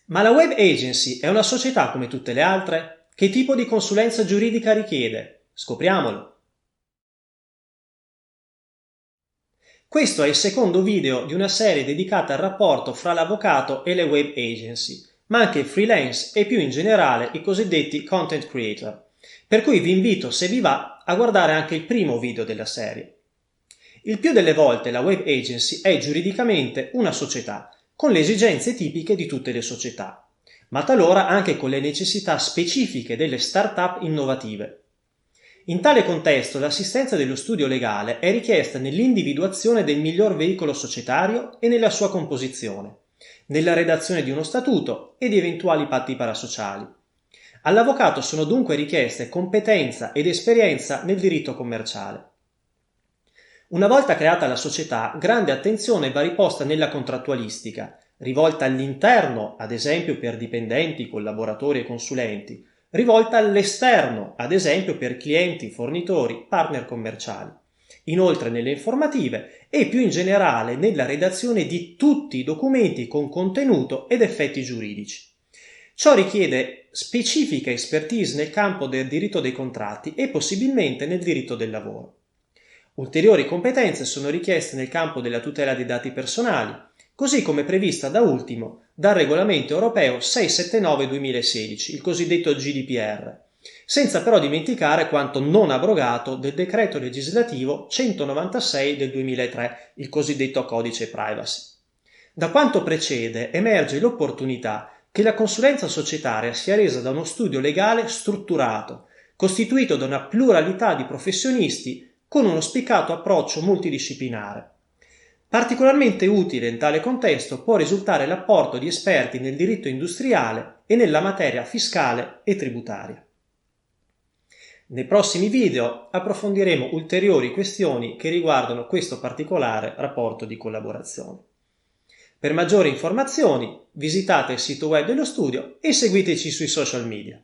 Ma la web agency è una società come tutte le altre? Che tipo di consulenza giuridica richiede? Scopriamolo. Questo è il secondo video di una serie dedicata al rapporto fra l'avvocato e le web agency, ma anche il freelance e più in generale i cosiddetti content creator. Per cui vi invito, se vi va, a guardare anche il primo video della serie. Il più delle volte la web agency è giuridicamente una società, con le esigenze tipiche di tutte le società, ma talora anche con le necessità specifiche delle start-up innovative. In tale contesto l'assistenza dello studio legale è richiesta nell'individuazione del miglior veicolo societario e nella sua composizione, nella redazione di uno statuto e di eventuali patti parasociali. All'avvocato sono dunque richieste competenza ed esperienza nel diritto commerciale. Una volta creata la società, grande attenzione va riposta nella contrattualistica, rivolta all'interno, ad esempio per dipendenti, collaboratori e consulenti, rivolta all'esterno, ad esempio per clienti, fornitori, partner commerciali. Inoltre nelle informative e più in generale nella redazione di tutti i documenti con contenuto ed effetti giuridici. Ciò richiede specifica expertise nel campo del diritto dei contratti e possibilmente nel diritto del lavoro. Ulteriori competenze sono richieste nel campo della tutela dei dati personali, così come prevista da ultimo dal regolamento europeo 679/2016, il cosiddetto GDPR, senza però dimenticare quanto non abrogato del decreto legislativo 196 del 2003, il cosiddetto codice privacy. Da quanto precede emerge l'opportunità che la consulenza societaria sia resa da uno studio legale strutturato, costituito da una pluralità di professionisti con uno spiccato approccio multidisciplinare. Particolarmente utile in tale contesto può risultare l'apporto di esperti nel diritto industriale e nella materia fiscale e tributaria. Nei prossimi video approfondiremo ulteriori questioni che riguardano questo particolare rapporto di collaborazione. Per maggiori informazioni visitate il sito web dello studio e seguiteci sui social media.